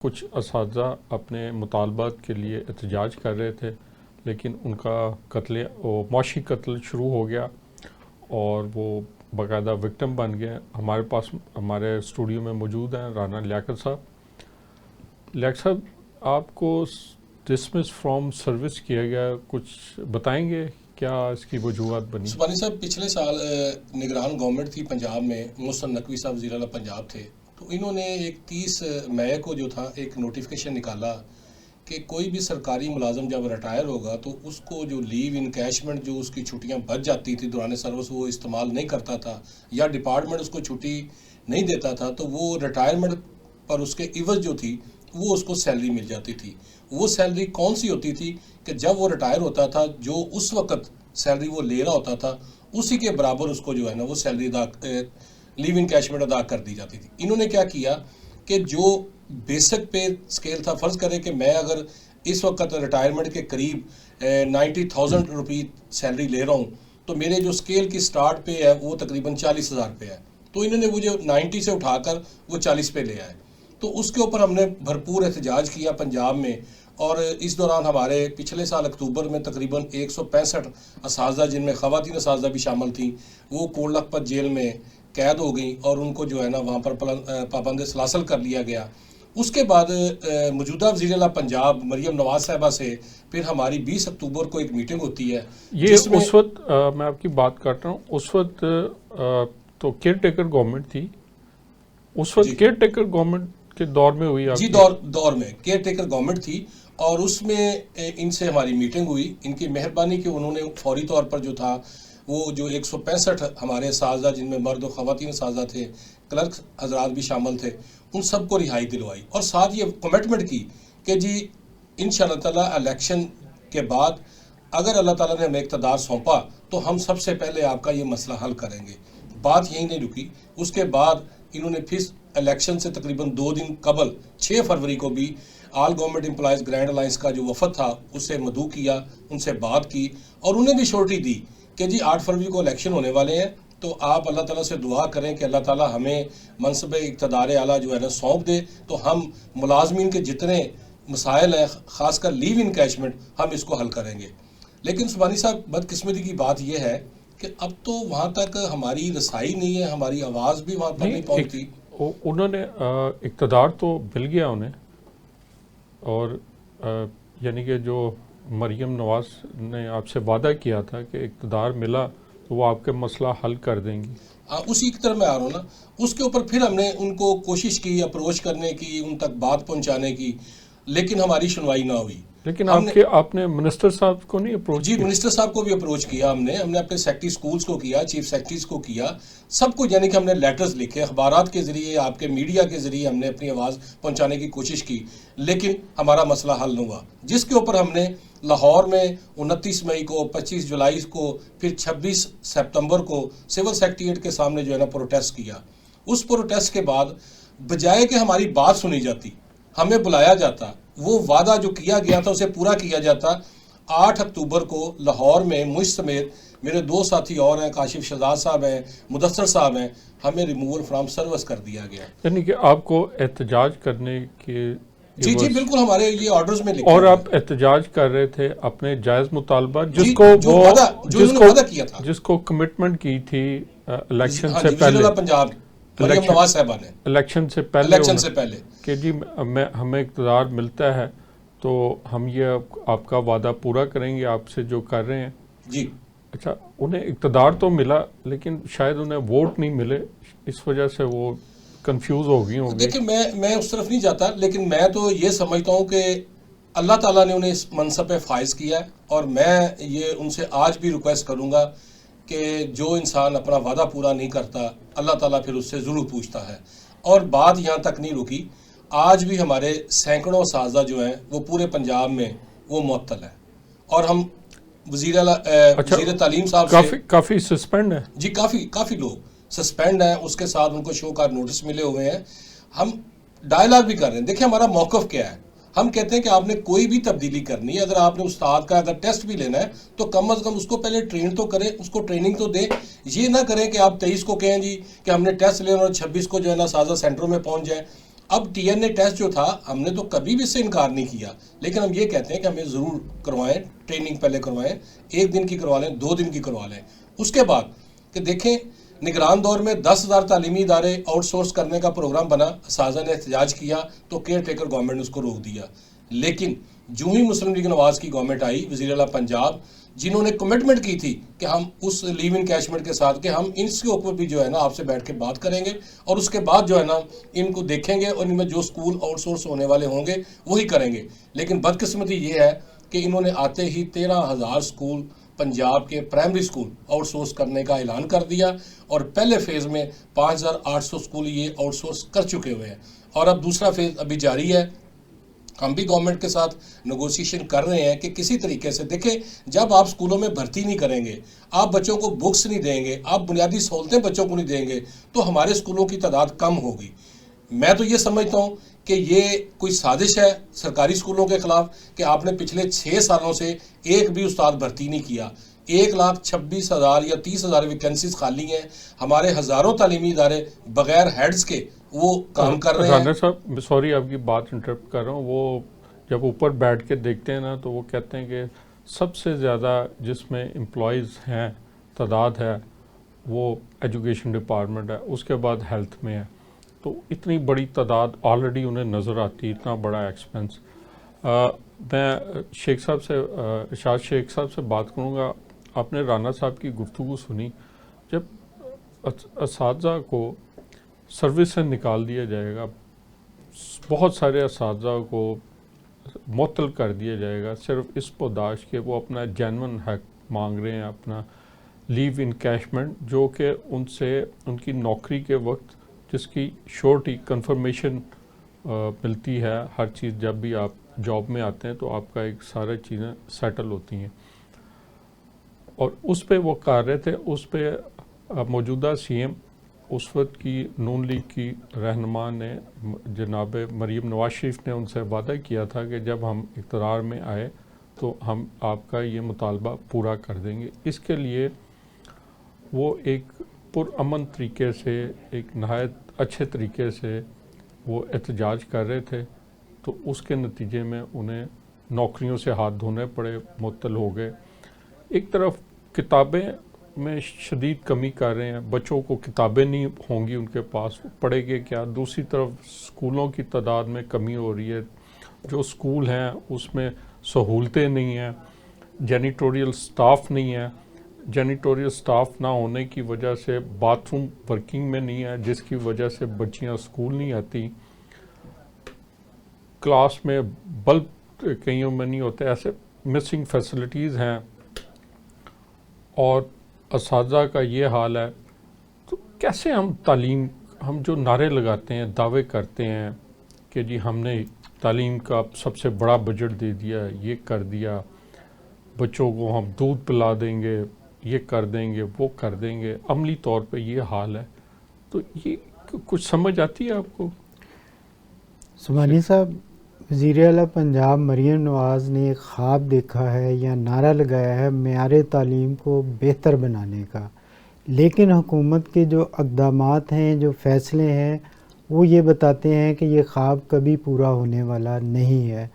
کچھ اساتذہ اپنے مطالبات کے لیے احتجاج کر رہے تھے، لیکن ان کا معاشی قتل شروع ہو گیا اور وہ باقاعدہ وکٹم بن گئے۔ ہمارے پاس ہمارے اسٹوڈیو میں موجود ہیں رانا لیاقت صاحب۔ لیاقت صاحب، آپ کو ڈسمس فرام سروس کیا گیا، کچھ بتائیں گے کیا اس کی وجوہات بنی؟ سبحانی صاحب، پچھلے سال نگران گورنمنٹ تھی پنجاب میں، محسن نقوی صاحب وزیر اعلیٰ پنجاب تھے، تو انہوں نے ایک 30 مئی کو جو تھا ایک نوٹیفیکیشن نکالا کہ کوئی بھی سرکاری ملازم جب ریٹائر ہوگا تو اس کو جو لیو انکیشمنٹ جو اس کی چھٹیاں بچ جاتی تھی دوران سروس وہ استعمال نہیں کرتا تھا یا ڈپارٹمنٹ اس کو چھٹی نہیں دیتا تھا، تو وہ ریٹائرمنٹ پر اس کے عوض جو تھی وہ اس کو سیلری مل جاتی تھی۔ وہ سیلری کون سی ہوتی تھی کہ جب وہ ریٹائر ہوتا تھا جو اس وقت سیلری وہ لے رہا ہوتا تھا اسی کے برابر اس کو جو ہے نا وہ سیلری لیو انکیشمنٹ ادا کر دی جاتی تھی۔ انہوں نے کیا کیا کہ جو بیسک پے سکیل تھا، فرض کرے کہ میں اگر اس وقت ریٹائرمنٹ کے قریب 90,000 روپی سیلری لے رہا ہوں تو میرے جو سکیل کی سٹارٹ پے ہے وہ تقریباً 40,000 پہ ہے، تو انہوں نے وہ جو 90 سے اٹھا کر وہ 40 پہ لے آئے۔ تو اس کے اوپر ہم نے بھرپور احتجاج کیا پنجاب میں، اور اس دوران ہمارے پچھلے سال اکتوبر میں تقریباً 165 اساتذہ جن میں خواتین اساتذہ بھی شامل تھیں وہ کوٹ لکھپت جیل میں قید ہو گئیں اور ان کو جو ہے نا وہاں پر پابند سلاسل کر لیا گیا۔ اس کے بعد موجودہ وزیر اعلیٰ پنجاب مریم نواز صاحبہ سے پھر ہماری 20 اکتوبر کو ایک میٹنگ ہوتی ہے۔ یہ اس وقت میں آپ کی بات کر رہا ہوں، اس وقت تو کیئر ٹیکر گورنمنٹ تھی، اس وقت کیئر ٹیکر گورنمنٹ کے دور میں ہوئی؟ جی، دور میں کیئر ٹیکر گورنمنٹ تھی، اور اس میں ان سے ہماری میٹنگ ہوئی۔ ان کی مہربانی کہ انہوں نے فوری طور پر جو تھا وہ جو 165 ہمارے اساتذہ جن میں مرد و خواتین اساتذہ تھے، کلرک حضرات بھی شامل تھے، ان سب کو رہائی دلوائی، اور ساتھ یہ کمٹمنٹ کی کہ جی انشاءاللہ تعالیٰ الیکشن کے بعد اگر اللہ تعالیٰ نے ہمیں اقتدار سونپا تو ہم سب سے پہلے آپ کا یہ مسئلہ حل کریں گے۔ بات یہی نہیں رکی، اس کے بعد انہوں نے پھر الیکشن سے تقریباً 2 دن قبل 6 فروری کو بھی all government employees grand alliance کا جو وفد تھا اس سے مدعو کیا، ان سے بات کی، اور انہیں بھی شورٹی دی کہ جی 8 فروری کو الیکشن ہونے والے ہیں، تو آپ اللہ تعالیٰ سے دعا کریں کہ اللہ تعالیٰ ہمیں منصب اقتدار اعلیٰ جو ہے نا سونپ دے، تو ہم ملازمین کے جتنے مسائل ہیں خاص کر لیو انکیشمنٹ ہم اس کو حل کریں گے۔ لیکن سبحانی صاحب، بدقسمتی کی بات یہ ہے کہ اب تو وہاں تک ہماری رسائی نہیں ہے، ہماری آواز بھی وہاں پر نہیں پہنچتی۔ انہوں نے اقتدار تو مل گیا انہیں، اور یعنی کہ جو مریم نواز نے آپ سے وعدہ کیا تھا کہ اقتدار ملا تو وہ آپ کے مسئلہ حل کر دیں گی، اسی کی طرح میں آ رہا ہوں نا۔ اس کے اوپر پھر ہم نے ان کو کوشش کی اپروچ کرنے کی، ان تک بات پہنچانے کی، لیکن ہماری سنوائی نہ ہوئی۔ لیکن آپ نے منسٹر صاحب کو نہیں اپروچ کیا؟ جی، منسٹر صاحب کو بھی اپروچ کیا ہم نے اپنے سیکٹری سکولز کو کیا، چیف سیکٹریز کو کیا، سب کو، یعنی کہ ہم نے لیٹرز لکھے، اخبارات کے ذریعے، آپ کے میڈیا کے ذریعے ہم نے اپنی آواز پہنچانے کی کوشش کی، لیکن ہمارا مسئلہ حل نہ ہوا، جس کے اوپر ہم نے لاہور میں 29 مئی کو، 25 جولائی کو، پھر 26 سپتمبر کو سول سیکریٹریٹ کے سامنے جو ہے نا پروٹیسٹ کیا۔ اس پروٹیسٹ کے بعد بجائے کہ ہماری بات سنی جاتی، ہمیں بلایا جاتا، وہ وعدہ جو کیا گیا تھا اسے پورا کیا جاتا، 8 اکتوبر کو لاہور میں مجھ سمیت میرے 2 ساتھی اور ہیں، کاشف شہزاد صاحب ہیں، مدثر صاحب ہیں، ہمیں ریموول فرام سروس کر دیا گیا۔ یعنی کہ آپ کو احتجاج کرنے کے جی بالکل، ہمارے یہ آرڈرز میں لکھا، اور آپ احتجاج کر رہے تھے اپنے جائز مطالبہ جس کو کمٹمنٹ کی تھی الیکشن سے پہلے پنجاب مریم نواز صاحبہ نے، الیکشن سے پہلے کہ جی ہمیں اقتدار ملتا ہے تو ہم یہ آپ کا وعدہ پورا کریں گے آپ سے جو کر رہے ہیں۔ جی اچھا، انہیں اقتدار تو ملا لیکن شاید انہیں ووٹ نہیں ملے، اس وجہ سے وہ کنفیوز ہو گئی ہوں گی۔ دیکھیں، میں اس طرف نہیں جاتا، لیکن میں تو یہ سمجھتا ہوں کہ اللہ تعالیٰ نے انہیں اس منصب پہ فائز کیا ہے، اور میں یہ ان سے آج بھی ریکویسٹ کروں گا کہ جو انسان اپنا وعدہ پورا نہیں کرتا اللہ تعالیٰ پھر اس سے ضرور پوچھتا ہے۔ اور بات یہاں تک نہیں رکی، آج بھی ہمارے سینکڑوں اساتذہ جو ہیں وہ پورے پنجاب میں وہ معطل ہیں، اور ہم وزیر تعلیم صاحب سے کافی سسپینڈ ہیں۔ جی، کافی لوگ سسپینڈ ہیں، اس کے ساتھ ان کو شو کار نوٹس ملے ہوئے ہیں۔ ہم ڈائلاگ بھی کر رہے ہیں، دیکھیں ہمارا موقف کیا ہے، ہم کہتے ہیں کہ آپ نے کوئی بھی تبدیلی کرنی ہے، اگر آپ نے استاد کا اگر ٹیسٹ بھی لینا ہے تو کم از کم اس کو پہلے ٹرین تو کریں، اس کو ٹریننگ تو دیں۔ یہ نہ کریں کہ آپ 23 کو کہیں جی کہ ہم نے ٹیسٹ لینا اور 26 کو جو ہے نا اساتذہ سینٹروں میں پہنچ جائیں۔ اب ٹی این اے ٹیسٹ جو تھا ہم نے تو کبھی بھی اس سے انکار نہیں کیا، لیکن ہم یہ کہتے ہیں کہ ہمیں ضرور کروائیں، ٹریننگ پہلے کروائیں، 1 دن کی کروا لیں، 2 دن کی کروا لیں۔ اس کے بعد کہ دیکھیں نگران دور میں 10,000 تعلیمی ادارے آؤٹ سورس کرنے کا پروگرام بنا، اساتذہ نے احتجاج کیا تو کیئر ٹیکر گورنمنٹ نے اس کو روک دیا، لیکن جو ہی مسلم لیگ نواز کی گورنمنٹ آئی، وزیر اعلیٰ پنجاب جنہوں نے کمٹمنٹ کی تھی کہ ہم اس لیو ان کیشمنٹ کے ساتھ کہ ہم اس کے اوپر بھی جو ہے نا آپ سے بیٹھ کے بات کریں گے اور اس کے بعد جو ہے نا ان کو دیکھیں گے اور ان میں جو سکول آؤٹ سورس ہونے والے ہوں گے وہی کریں گے، لیکن بدقسمتی یہ ہے کہ انہوں نے آتے ہی 13,000 سکول پنجاب کے پرائمری سکول آؤٹ سورس کرنے کا اعلان کر دیا، اور پہلے فیز میں 5,800 سکول یہ آؤٹ سورس کر چکے ہوئے ہیں، اور اب دوسرا فیز ابھی جاری ہے۔ ہم بھی گورنمنٹ کے ساتھ نیگوسیشن کر رہے ہیں کہ کسی طریقے سے دیکھیں، جب آپ سکولوں میں بھرتی نہیں کریں گے، آپ بچوں کو بکس نہیں دیں گے، آپ بنیادی سہولتیں بچوں کو نہیں دیں گے، تو ہمارے سکولوں کی تعداد کم ہوگی۔ میں تو یہ سمجھتا ہوں کہ یہ کوئی سازش ہے سرکاری سکولوں کے خلاف کہ آپ نے پچھلے 6 سالوں سے ایک بھی استاد بھرتی نہیں کیا۔ 1,26,000 یا 30,000 ویکنسیز خالی ہیں، ہمارے ہزاروں تعلیمی ادارے بغیر ہیڈز کے وہ کام کر رہے ہیں۔ رانا صاحب سوری آپ کی بات انٹرپٹ کر رہا ہوں، وہ جب اوپر بیٹھ کے دیکھتے ہیں نا تو وہ کہتے ہیں کہ سب سے زیادہ جس میں امپلائیز ہیں تعداد ہے وہ ایجوکیشن ڈپارٹمنٹ ہے، اس کے بعد ہیلتھ میں ہے، تو اتنی بڑی تعداد آلریڈی انہیں نظر آتی، اتنا بڑا ایکسپنس۔ میں شیخ صاحب سے ارشاد شیخ صاحب سے بات کروں گا۔ آپ نے رانا صاحب کی گفتگو سنی، جب اساتذہ کو سروس سے نکال دیا جائے گا، بہت سارے اساتذہ کو معطل کر دیا جائے گا صرف اس پوداش کے وہ اپنا جینون حق مانگ رہے ہیں، اپنا لیو انکیشمنٹ، جو کہ ان سے ان کی نوکری کے وقت جس کی شورٹی کنفرمیشن ملتی ہے، ہر چیز جب بھی آپ جاب میں آتے ہیں تو آپ کا ایک سارے چیزیں سیٹل ہوتی ہیں، اور اس پہ وہ کر رہے تھے۔ اس پہ موجودہ سی ایم اس وقت کی نون لیگ کی رہنما نے جناب مریم نواز شریف نے ان سے وعدہ کیا تھا کہ جب ہم اقتدار میں آئے تو ہم آپ کا یہ مطالبہ پورا کر دیں گے۔ اس کے لیے وہ ایک پرامن طریقے سے، ایک نہایت اچھے طریقے سے وہ احتجاج کر رہے تھے، تو اس کے نتیجے میں انہیں نوکریوں سے ہاتھ دھونے پڑے، معطل ہو گئے۔ ایک طرف کتابیں میں شدید کمی کر رہے ہیں، بچوں کو کتابیں نہیں ہوں گی ان کے پاس، پڑھے گے کیا؟ دوسری طرف سکولوں کی تعداد میں کمی ہو رہی ہے، جو سکول ہیں اس میں سہولتیں نہیں ہیں، جینیٹوریل سٹاف نہیں ہے، جینیٹوریل سٹاف نہ ہونے کی وجہ سے باتھ روم ورکنگ میں نہیں ہے، جس کی وجہ سے بچیاں سکول نہیں آتی، کلاس میں بلب کئیوں میں نہیں ہوتے، ایسے مسنگ فیسلٹیز ہیں، اور اساتذہ کا یہ حال ہے۔ تو کیسے ہم تعلیم، ہم جو نعرے لگاتے ہیں، دعوے کرتے ہیں کہ جی ہم نے تعلیم کا سب سے بڑا بجٹ دے دیا، یہ کر دیا، بچوں کو ہم دودھ پلا دیں گے، یہ کر دیں گے، وہ کر دیں گے، عملی طور پہ یہ حال ہے، تو یہ کچھ سمجھ آتی ہے آپ کو؟ سبحانی صاحب، وزیر اعلیٰ پنجاب مریم نواز نے ایک خواب دیکھا ہے یا نعرہ لگایا ہے معیار تعلیم کو بہتر بنانے کا، لیکن حکومت کے جو اقدامات ہیں، جو فیصلے ہیں، وہ یہ بتاتے ہیں کہ یہ خواب کبھی پورا ہونے والا نہیں ہے۔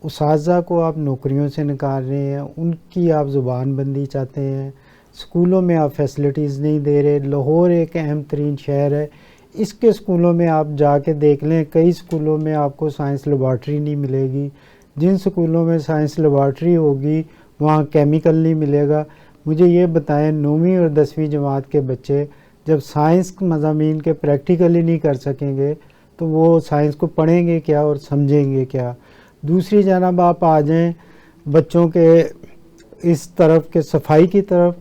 اساتذہ کو آپ نوکریوں سے نکال رہے ہیں، ان کی آپ زبان بندی چاہتے ہیں، اسکولوں میں آپ فیسلٹیز نہیں دے رہے۔ لاہور ایک اہم ترین شہر ہے، اس کے اسکولوں میں آپ جا کے دیکھ لیں، کئی اسکولوں میں آپ کو سائنس لیبارٹری نہیں ملے گی، جن اسکولوں میں سائنس لیبارٹری ہوگی وہاں کیمیکل نہیں ملے گا۔ مجھے یہ بتائیں، 9ویں اور 10ویں جماعت کے بچے جب سائنس مضامین کے پریکٹیکلی نہیں کر سکیں گے تو وہ سائنس کو پڑھیں گے کیا اور سمجھیں گے کیا؟ دوسری جانب آپ آ جائیں بچوں کے اس طرف کے صفائی کی طرف،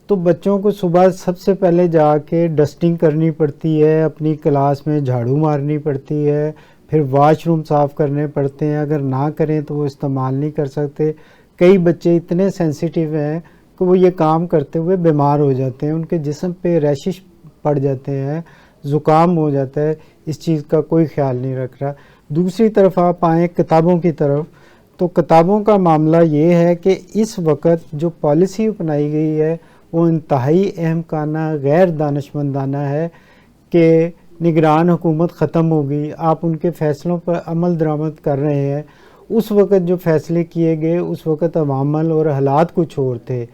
تو بچوں کو صبح سب سے پہلے جا کے ڈسٹنگ کرنی پڑتی ہے، اپنی کلاس میں جھاڑو مارنی پڑتی ہے، پھر واش روم صاف کرنے پڑتے ہیں، اگر نہ کریں تو وہ استعمال نہیں کر سکتے۔ کئی بچے اتنے سینسیٹیو ہیں کہ وہ یہ کام کرتے ہوئے بیمار ہو جاتے ہیں، ان کے جسم پہ ریشش پڑ جاتے ہیں، زکام ہو جاتا ہے، اس چیز کا کوئی خیال نہیں رکھ رہا۔ دوسری طرف آپ آئیں کتابوں کی طرف، تو کتابوں کا معاملہ یہ ہے کہ اس وقت جو پالیسی اپنائی گئی ہے وہ انتہائی اہم کانہ غیر دانشمندانہ ہے کہ نگران حکومت ختم ہو گئی، آپ ان کے فیصلوں پر عمل درآمد کر رہے ہیں. اس وقت جو فیصلے کیے گئے اس وقت عوامل اور حالات کچھ اور تھے.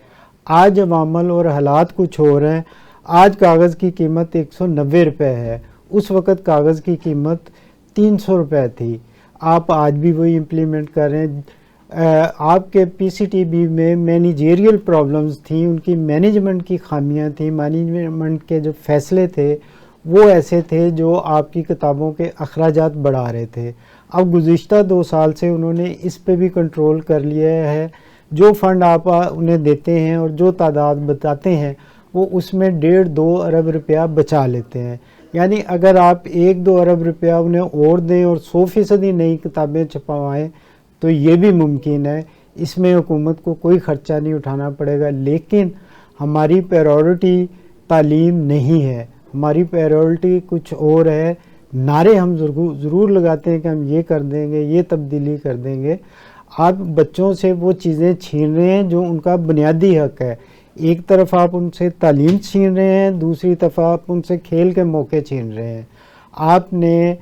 آج عوامل اور حالات کچھ اور ہیں. آج کاغذ کی قیمت 190 روپے ہے، اس وقت کاغذ کی قیمت 300 روپے تھی. آپ آج بھی وہی امپلیمنٹ کر رہے ہیں. آپ کے پی سی ٹی بی میں مینیجریل پرابلمز تھیں، ان کی مینجمنٹ کی خامیاں تھیں. مینجمنٹ کے جو فیصلے تھے وہ ایسے تھے جو آپ کی کتابوں کے اخراجات بڑھا رہے تھے. اب گزشتہ 2 سال سے انہوں نے اس پہ بھی کنٹرول کر لیا ہے. جو فنڈ آپ انہیں دیتے ہیں اور جو تعداد بتاتے ہیں وہ اس میں 1.5-2 ارب روپیہ بچا لیتے ہیں. یعنی اگر آپ 1-2 ارب روپیہ انہیں اور دیں اور 100% ہی نئی کتابیں چھپوائیں تو یہ بھی ممکن ہے. اس میں حکومت کو کوئی خرچہ نہیں اٹھانا پڑے گا. لیکن ہماری پریورٹی تعلیم نہیں ہے، ہماری پریورٹی کچھ اور ہے. نعرے ہم ضرور لگاتے ہیں کہ ہم یہ کر دیں گے، یہ تبدیلی کر دیں گے. آپ بچوں سے وہ چیزیں چھین رہے ہیں جو ان کا بنیادی حق ہے. ایک طرف آپ ان سے تعلیم چھین رہے ہیں، دوسری طرف آپ ان سے کھیل کے موقع چھین رہے ہیں. آپ نے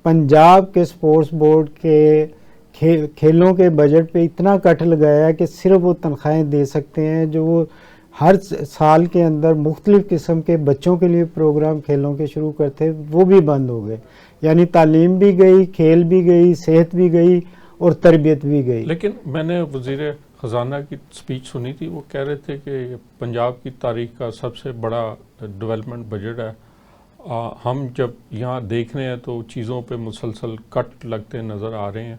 پنجاب کے سپورٹس بورڈ کے کھیلوں کے بجٹ پہ اتنا کٹ لگایا کہ صرف وہ تنخواہیں دے سکتے ہیں جو وہ ہر سال کے اندر مختلف قسم کے بچوں کے لیے پروگرام کھیلوں کے شروع کرتے، وہ بھی بند ہو گئے. یعنی تعلیم بھی گئی، کھیل بھی گئی، صحت بھی گئی اور تربیت بھی گئی. لیکن میں نے وزیر خزانہ کی سپیچ سنی تھی، وہ کہہ رہے تھے کہ پنجاب کی تاریخ کا سب سے بڑا ڈیولپمنٹ بجٹ ہے. ہم جب یہاں دیکھ رہے ہیں تو چیزوں پہ مسلسل کٹ لگتے نظر آ رہے ہیں.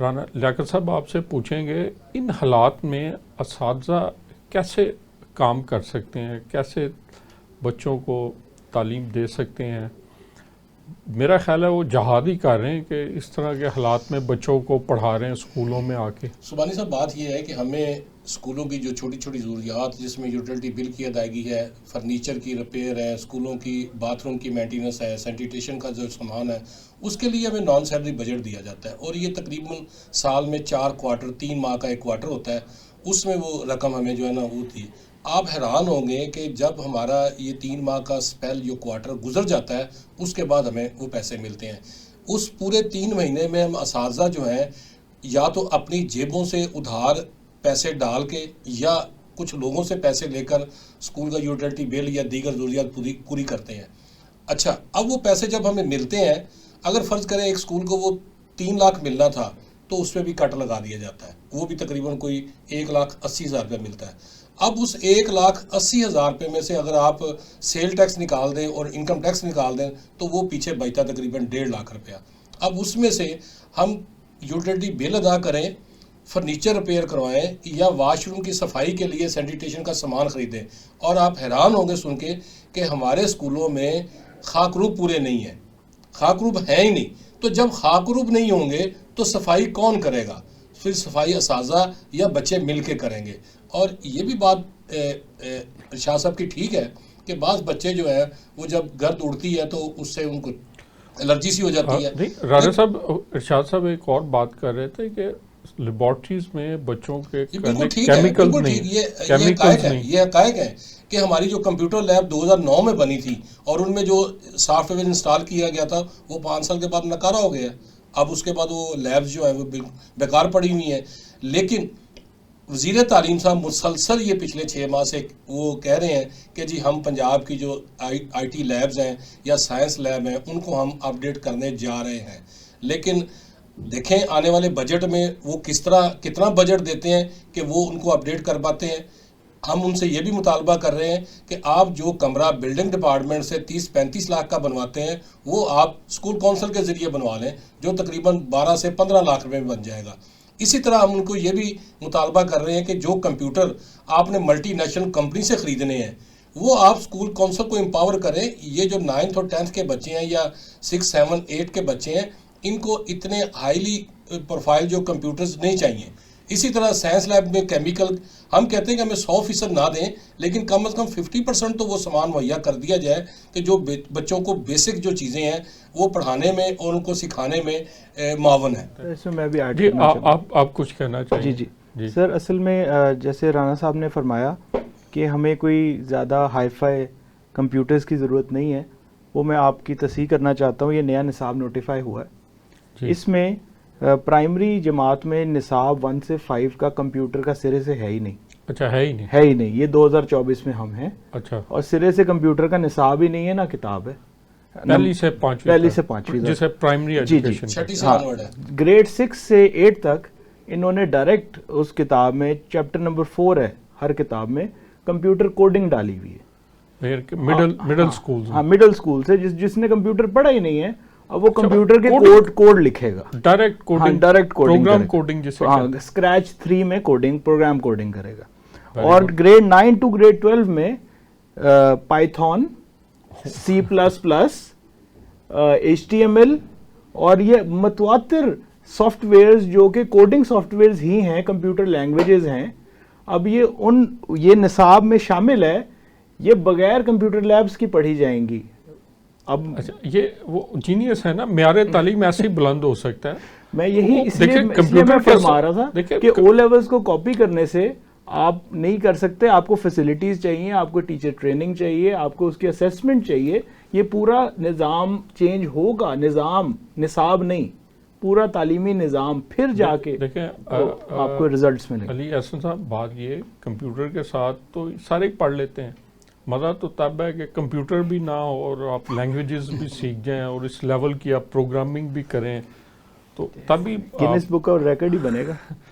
رانا لیاقت صاحب آپ سے پوچھیں گے، ان حالات میں اساتذہ کیسے کام کر سکتے ہیں، کیسے بچوں کو تعلیم دے سکتے ہیں؟ میرا خیال ہے وہ جہاد ہی کر رہے ہیں کہ اس طرح کے حالات میں بچوں کو پڑھا رہے ہیں اسکولوں میں آ کے. سبحانی صاحب، بات یہ ہے کہ ہمیں اسکولوں کی جو چھوٹی چھوٹی ضروریات جس میں یوٹیلٹی بل کی ادائیگی ہے، فرنیچر کی ریپیئر ہے، اسکولوں کی باتھ روم کی مینٹیننس ہے، سینیٹیشن کا جو سامان ہے، اس کے لیے ہمیں نان سیلری بجٹ دیا جاتا ہے. اور یہ تقریباً سال میں 4 کوارٹر، 3 ماہ کا ایک کوارٹر ہوتا ہے، اس میں وہ رقم ہمیں جو ہے نا وہ تھی. آپ حیران ہوں گے کہ جب ہمارا یہ 3 ماہ کا سپیل جو کوارٹر گزر جاتا ہے اس کے بعد ہمیں وہ پیسے ملتے ہیں. اس پورے 3 مہینے میں ہم اساتذہ جو ہیں یا تو اپنی جیبوں سے ادھار پیسے ڈال کے یا کچھ لوگوں سے پیسے لے کر اسکول کا یوٹیلٹی بل یا دیگر ضروریات پوری کرتے ہیں. اچھا، اب وہ پیسے جب ہمیں ملتے ہیں، اگر فرض کریں ایک اسکول کو وہ 3 لاکھ ملنا تھا تو اس پہ بھی کٹ لگا دیا جاتا ہے، وہ بھی تقریباً کوئی 1,80,000 روپے ملتا ہے. اب اس 1,80,000 روپے میں سے اگر آپ سیل ٹیکس نکال دیں اور انکم ٹیکس نکال دیں تو وہ پیچھے بچتا تقریباً 1.5 لاکھ روپیہ. اب اس میں سے ہم یوٹیلٹی بل ادا کریں، فرنیچر ریپیئر کروائیں یا واش روم کی صفائی کے لیے سینیٹیشن کا سامان خریدیں، اور آپ حیران ہوں گے سن کے کہ ہمارے اسکولوں میں خاکروب پورے نہیں ہیں، خاکروب ہیں ہی نہیں. تو جب خاکروب نہیں ہوں گے تو صفائی کون کرے گا؟ پھر صفائی اساتذہ یا بچے مل کے کریں گے. اور یہ بھی بات ارشاد صاحب کی ٹھیک ہے کہ بعض بچے جو ہیں وہ جب گرد اڑتی ہے تو اس سے ان کو الرجی سی ہو جاتی ہے. رانا صاحب، ارشاد صاحب ایک اور بات کر رہے تھے کہ لیبارٹریز میں بچوں کے کیمیکلز نہیں، یہ حقائق ہے کہ ہماری جو کمپیوٹر لیب 2009 میں بنی تھی اور ان میں جو سافٹ ویئر انسٹال کیا گیا تھا وہ 5 سال کے بعد نکارہ ہو گیا. اب اس کے بعد وہ لیبز جو ہیں وہ بیکار پڑی ہوئی ہیں. لیکن وزیر تعلیم صاحب مسلسل یہ پچھلے 6 ماہ سے وہ کہہ رہے ہیں کہ جی ہم پنجاب کی جو آئی ٹی لیبز ہیں یا سائنس لیب ہیں ان کو ہم اپ ڈیٹ کرنے جا رہے ہیں. لیکن دیکھیں آنے والے بجٹ میں وہ کتنا بجٹ دیتے ہیں کہ وہ ان کو اپ ڈیٹ کر پاتے ہیں. ہم ان سے یہ بھی مطالبہ کر رہے ہیں کہ آپ جو کمرہ بلڈنگ ڈپارٹمنٹ سے 30-35 لاکھ کا بنواتے ہیں وہ آپ اسکول کونسل کے ذریعے بنوا لیں، جو تقریباً 12 سے 15 لاکھ روپے میں بن جائے گا. اسی طرح ہم ان کو یہ بھی مطالبہ کر رہے ہیں کہ جو کمپیوٹر آپ نے ملٹی نیشنل کمپنی سے خریدنے ہیں وہ آپ اسکول کونسل کو امپاور کریں. یہ جو 9th اور 10th کے بچے ہیں یا 6, 7, 8 کے بچے ہیں ان کو اتنے ہائیلی پروفائل جو کمپیوٹرز نہیں چاہیے. اسی طرح سائنس لیب میں کیمیکل ہم کہتے ہیں کہ ہمیں 100% نہ دیں لیکن کم از کم 50% تو وہ سامان مہیا کر دیا جائے کہ جو بچوں کو بیسک جو چیزیں ہیں وہ پڑھانے میں اور ان کو سکھانے میں معاون ہے. اس میں بھی جی آپ کچھ کہنا چاہیے؟ جی سر، اصل میں جیسے رانا صاحب نے فرمایا کہ ہمیں کوئی زیادہ ہائی فائی کمپیوٹرز کی ضرورت نہیں ہے. وہ میں آپ کی تصحیح کرنا چاہتا ہوں. یہ نیا نصاب نوٹیفائی ہوا ہے. اس میں پرائمری جماعت میں نصاب 1 سے 5 کا کمپیوٹر کا سرے سے ہے ہی نہیں. اچھا ہے ہی نہیں. ہے ہی نہیں. یہ 2024 میں ہم ہیں. اچھا. اور سرے سے کمپیوٹر کا نصاب ہی نہیں ہے، نہ کتاب ہے. پہلی سے پانچویں جسے پرائمری ایجوکیشن چھٹی سے آنورڈ ہے. گریڈ 6 سے 8 تک انہوں نے ڈائریکٹ اس کتاب میں چیپٹر نمبر 4 ہے ہر کتاب میں، کمپیوٹر کوڈنگ ڈالی ہوئی ہے. Middle school. ہاں مڈل اسکول سے جس نے کمپیوٹر پڑھا ہی نہیں ہے اب وہ کمپیوٹر کے کوڈ لکھے گا. ڈائریکٹ پروگرام کوڈنگ جسے اسکریچ 3 میں پروگرام کوڈنگ کرے گا. اور گریڈ 9 ٹو گریڈ 12 میں پائتھون، C++، HTML اور یہ متواتر سافٹ ویئرز جو کہ کوڈنگ سافٹ ویئرز ہی ہیں، کمپیوٹر لینگویجز ہیں. اب یہ نصاب میں شامل ہے. یہ بغیر کمپیوٹر لیبز کی پڑھی جائیں گی. اب یہ وہ جینیس ہے نا، معیار تعلیم ایسے ہی بلند ہو سکتا ہے. میں یہی اس لیے میں فرما رہا تھا کہ او لیولز کو کاپی کرنے سے آپ نہیں کر سکتے. آپ کو فیسلٹیز چاہیے، آپ کو ٹیچر ٹریننگ چاہیے، آپ کو اس کی اسیسمنٹ چاہیے. یہ پورا نظام چینج ہوگا، نصاب نہیں، پورا تعلیمی نظام، پھر جا کے دیکھیں آپ کو ریزلٹس ملیں گے. علی احسن صاحب، بات یہ کمپیوٹر کے ساتھ تو سارے پڑھ لیتے ہیں. مزہ تو تب ہے کہ کمپیوٹر بھی نہ ہو اور آپ لینگویجز بھی سیکھ جائیں اور اس لیول کی آپ پروگرامنگ بھی کریں، تو تبھی گینس بک اور ریکارڈ ہی بنے گا.